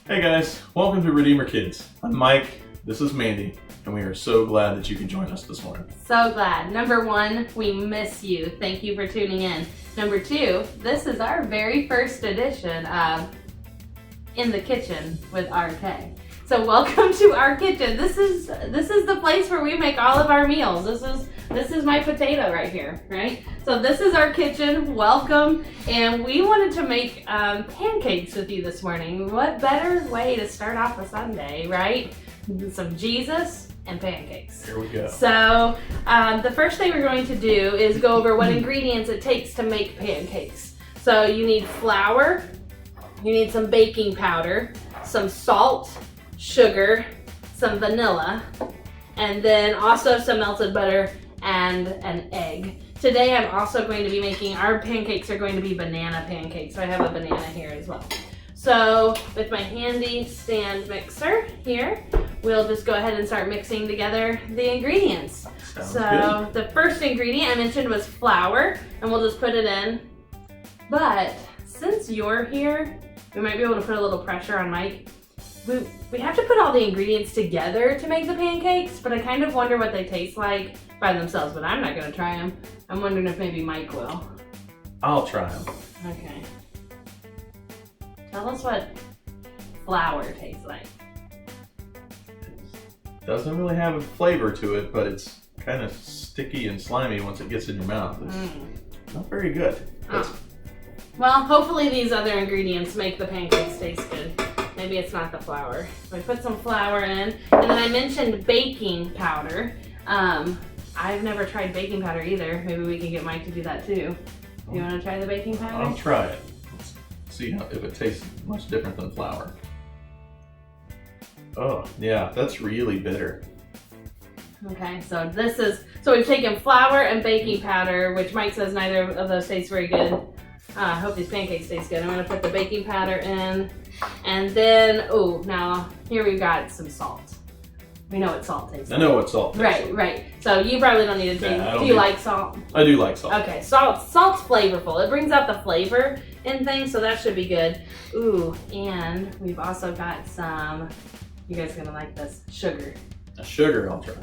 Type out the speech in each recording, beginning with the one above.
Hey guys, welcome to Redeemer Kids. I'm Mike, this is Mandy, and we are so glad that you can join us this morning. So glad. Number one, we miss you. Thank you for tuning in. Number two, this is our very first edition of In the Kitchen with RK. So welcome to our kitchen. This is the place where we make all of our meals. This is my potato right here, right? So this is our kitchen. Welcome. And we wanted to make pancakes with you this morning. What better way to start off a Sunday, right? Some Jesus and pancakes. Here we go. So the first thing we're going to do is go over what ingredients it takes to make pancakes. So you need flour, you need some baking powder, some salt, sugar, some vanilla, and then also some melted butter and an egg. Today I'm also going to be making, our pancakes are going to be banana pancakes, so I have a banana here as well. So with my handy stand mixer here, we'll just go ahead and start mixing together the ingredients. Sounds so good. The first ingredient I mentioned was flour, and we'll just put it in. But since you're here, we might be able to put a little pressure on Mike. We have to put all the ingredients together to make the pancakes, but I kind of wonder what they taste like by themselves, but I'm not gonna try them. I'm wondering if maybe Mike will. I'll try them. Okay. Tell us what flour tastes like. It doesn't really have a flavor to it, but it's kind of sticky and slimy once it gets in your mouth. It's not very good. Well, hopefully these other ingredients make the pancakes taste good. Maybe it's not the flour. So I put some flour in, and then I mentioned baking powder. I've never tried baking powder either. Maybe we can get Mike to do that too. Do you want to try the baking powder? I'll try it. Let's see if it tastes much different than flour. Oh, yeah, that's really bitter. Okay, so we've taken flour and baking powder, which Mike says neither of those taste very good. I hope these pancakes taste good. I'm gonna put the baking powder in, and then, now here we've got some salt. We know what salt tastes like. I know what salt tastes like. Right. So you probably don't need to taste. Do you like salt? I do like salt. Okay, salt's flavorful. It brings out the flavor in things, so that should be good. Ooh, and we've also got some, you guys are gonna like this, sugar. Sugar, I'll try.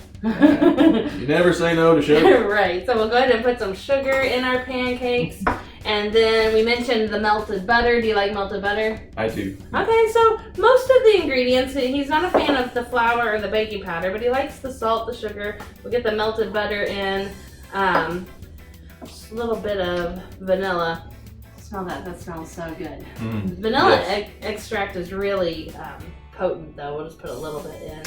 You never say no to sugar. Right, so we'll go ahead and put some sugar in our pancakes. And then we mentioned the melted butter. Do you like melted butter? I do. Okay, so most of the ingredients, he's not a fan of the flour or the baking powder, but he likes the salt, the sugar. We'll get the melted butter in, just a little bit of vanilla. Smell that, that smells so good. Vanilla extract is really potent though. We'll just put a little bit in.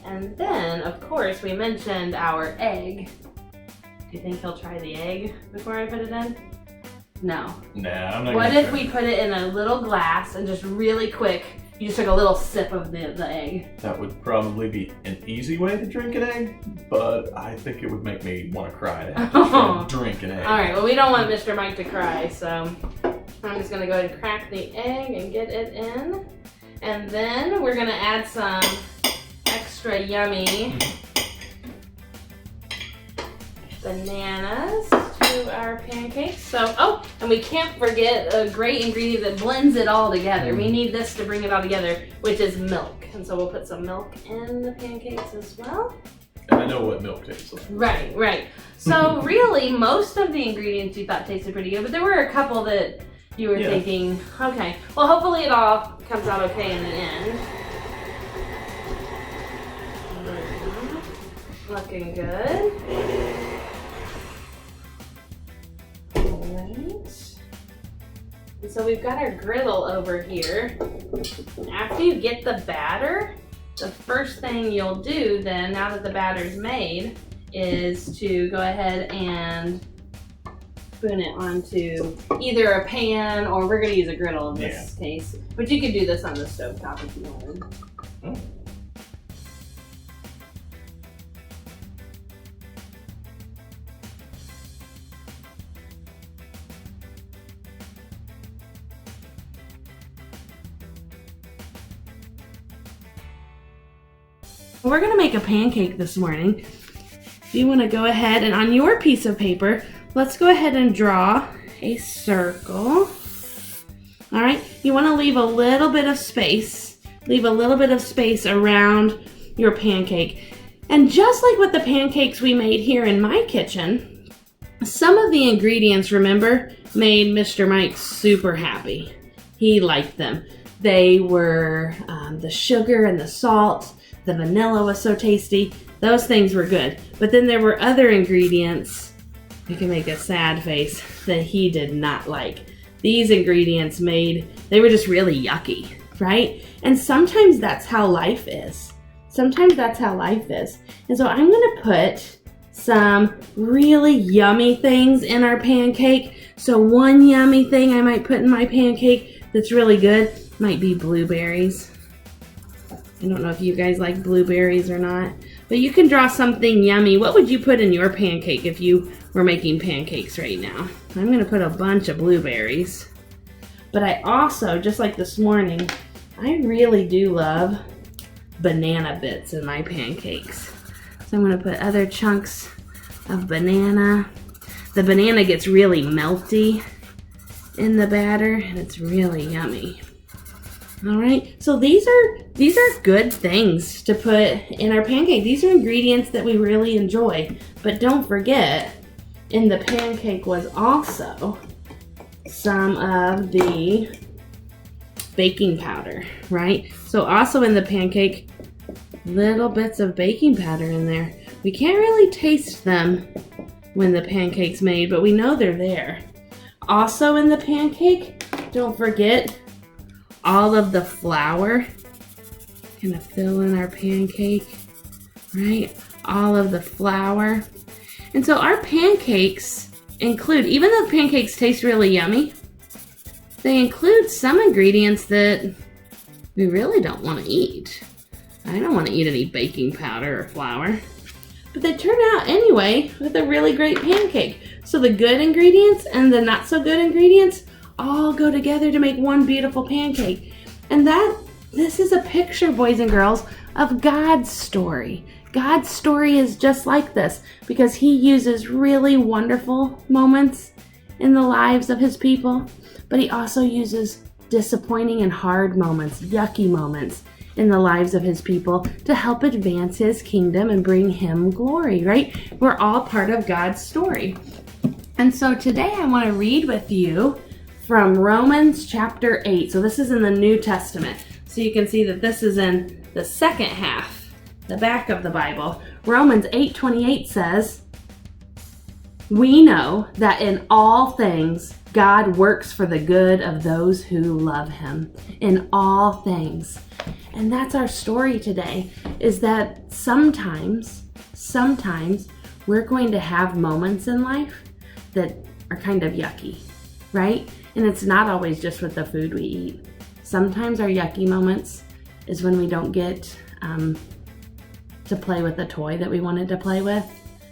And then, of course, we mentioned our egg. Do you think he'll try the egg before I put it in? No. Nah, I'm not. What if we put it in a little glass and just really quick, you just took a little sip of the egg? That would probably be an easy way to drink an egg, but I think it would make me want to cry to have to drink an egg. All right, well, we don't want Mr. Mike to cry, so I'm just gonna go ahead and crack the egg and get it in. And then we're gonna add some extra yummy bananas to our pancakes. So, and we can't forget a great ingredient that blends it all together. We need this to bring it all together, which is milk. And so we'll put some milk in the pancakes as well. And I know what milk tastes like. Right. So really, most of the ingredients you thought tasted pretty good, but there were a couple that you were thinking, okay, well, hopefully it all comes out okay in the end. Looking good. Alright. And so we've got our griddle over here. After you get the batter, the first thing you'll do then, now that the batter's made, is to go ahead and spoon it onto either a pan, or we're going to use a griddle in this case. But you could do this on the stovetop if you wanted. We're gonna make a pancake this morning. You wanna go ahead and on your piece of paper, let's go ahead and draw a circle. All right, you want to leave a little bit of space. Leave a little bit of space around your pancake. And just like with the pancakes we made here in my kitchen, some of the ingredients, remember, made Mr. Mike super happy. He liked them. They were the sugar and the salt. The vanilla was so tasty. Those things were good. But then there were other ingredients, you can make a sad face, that he did not like. These ingredients they were just really yucky, right? And sometimes that's how life is. Sometimes that's how life is. And so I'm gonna put some really yummy things in our pancake. So one yummy thing I might put in my pancake that's really good might be blueberries. I don't know if you guys like blueberries or not, but you can draw something yummy. What would you put in your pancake if you were making pancakes right now? I'm gonna put a bunch of blueberries. But I also, just like this morning, I really do love banana bits in my pancakes. So I'm gonna put other chunks of banana. The banana gets really melty in the batter and it's really yummy. All right, so these are good things to put in our pancake. These are ingredients that we really enjoy. But don't forget, in the pancake was also some of the baking powder, right? So also in the pancake, little bits of baking powder in there. We can't really taste them when the pancake's made, but we know they're there. Also in the pancake, don't forget all of the flour. Gonna fill in our pancake, right? All of the flour. And so our pancakes include, even though the pancakes taste really yummy, they include some ingredients that we really don't want to eat. I don't want to eat any baking powder or flour. But they turn out anyway with a really great pancake. So the good ingredients and the not so good ingredients all go together to make one beautiful pancake. And this is a picture, boys and girls, of God's story. God's story is just like this because he uses really wonderful moments in the lives of his people, but he also uses disappointing and hard moments, yucky moments in the lives of his people to help advance his kingdom and bring him glory, right? We're all part of God's story. And so today I want to read with you from Romans chapter 8. So this is in the New Testament. So you can see that this is in the second half, the back of the Bible. Romans 8:28 says, "We know that in all things God works for the good of those who love him." In all things. And that's our story today, is that sometimes we're going to have moments in life that are kind of yucky, right? And it's not always just with the food we eat. Sometimes our yucky moments is when we don't get to play with the toy that we wanted to play with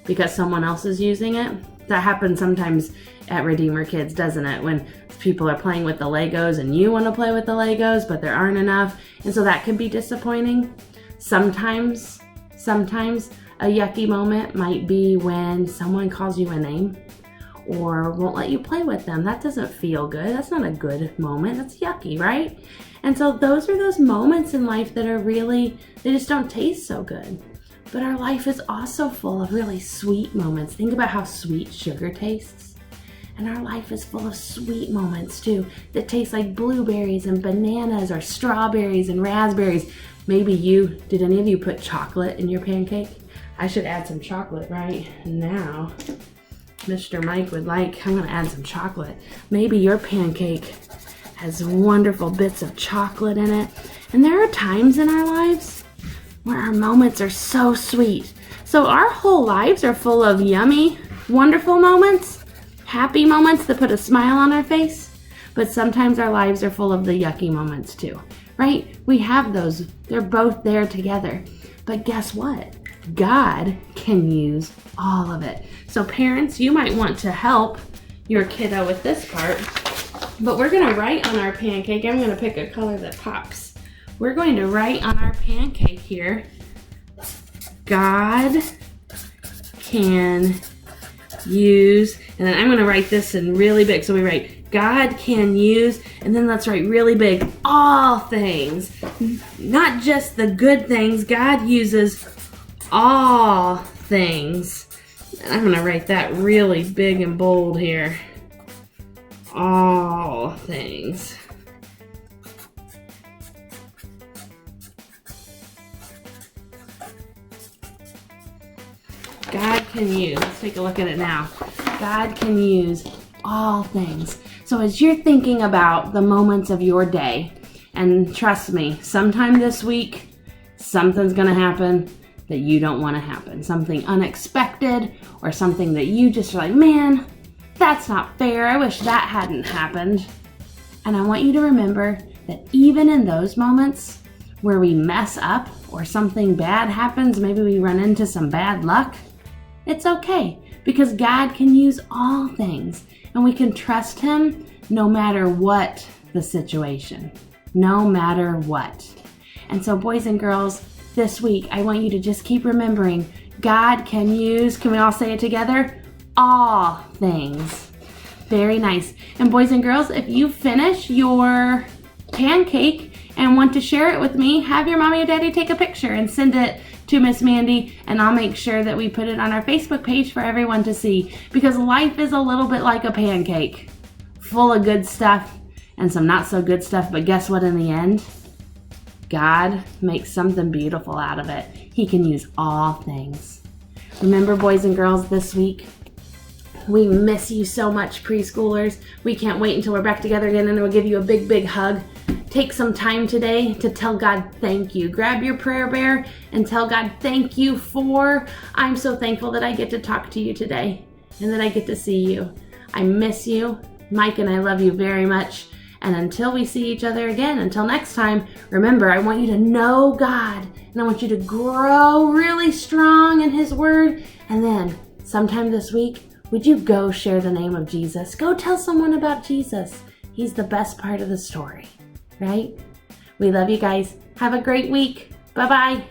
because someone else is using it. That happens sometimes at Redeemer Kids, doesn't it? When people are playing with the Legos and you want to play with the Legos, but there aren't enough. And so that can be disappointing. Sometimes a yucky moment might be when someone calls you a name or won't let you play with them. That doesn't feel good. That's not a good moment. That's yucky, right? And so those are those moments in life that are really, they just don't taste so good. But our life is also full of really sweet moments. Think about how sweet sugar tastes. And our life is full of sweet moments too, that taste like blueberries and bananas or strawberries and raspberries. Maybe did any of you put chocolate in your pancake? I should add some chocolate right now. Mr. Mike would like, I'm gonna add some chocolate. Maybe your pancake has wonderful bits of chocolate in it. And there are times in our lives where our moments are so sweet. So our whole lives are full of yummy, wonderful moments, happy moments that put a smile on our face. But sometimes our lives are full of the yucky moments too, right? We have those, they're both there together. But guess what? God can use all of it. So parents, you might want to help your kiddo with this part. But we're gonna write on our pancake, I'm gonna pick a color that pops. We're going to write on our pancake here, God can use, and then I'm gonna write this in really big. So we write God can use, and then let's write really big, all things. Not just the good things. God uses all things. I'm going to write that really big and bold here. All things. God can use, let's take a look at it now. God can use all things. So as you're thinking about the moments of your day, and trust me, sometime this week, something's going to happen that you don't want to happen. Something unexpected or something that you just are like, man, that's not fair. I wish that hadn't happened. And I want you to remember that even in those moments where we mess up or something bad happens, maybe we run into some bad luck, it's okay because God can use all things and we can trust Him no matter what the situation, no matter what. And so boys and girls, this week, I want you to just keep remembering God can use, can we all say it together? All things. Very nice. And boys and girls, if you finish your pancake and want to share it with me, have your mommy or daddy take a picture and send it to Miss Mandy, and I'll make sure that we put it on our Facebook page for everyone to see, because life is a little bit like a pancake, full of good stuff and some not so good stuff, but guess what, in the end, God makes something beautiful out of it. He can use all things. Remember, boys and girls, this week, we miss you so much, preschoolers. We can't wait until we're back together again, and we'll give you a big, big hug. Take some time today to tell God thank you. Grab your prayer bear and tell God thank you for, I'm so thankful that I get to talk to you today and that I get to see you. I miss you. Mike and I love you very much. And until we see each other again, until next time, remember, I want you to know God and I want you to grow really strong in His Word. And then sometime this week, would you go share the name of Jesus? Go tell someone about Jesus. He's the best part of the story, right? We love you guys. Have a great week. Bye-bye.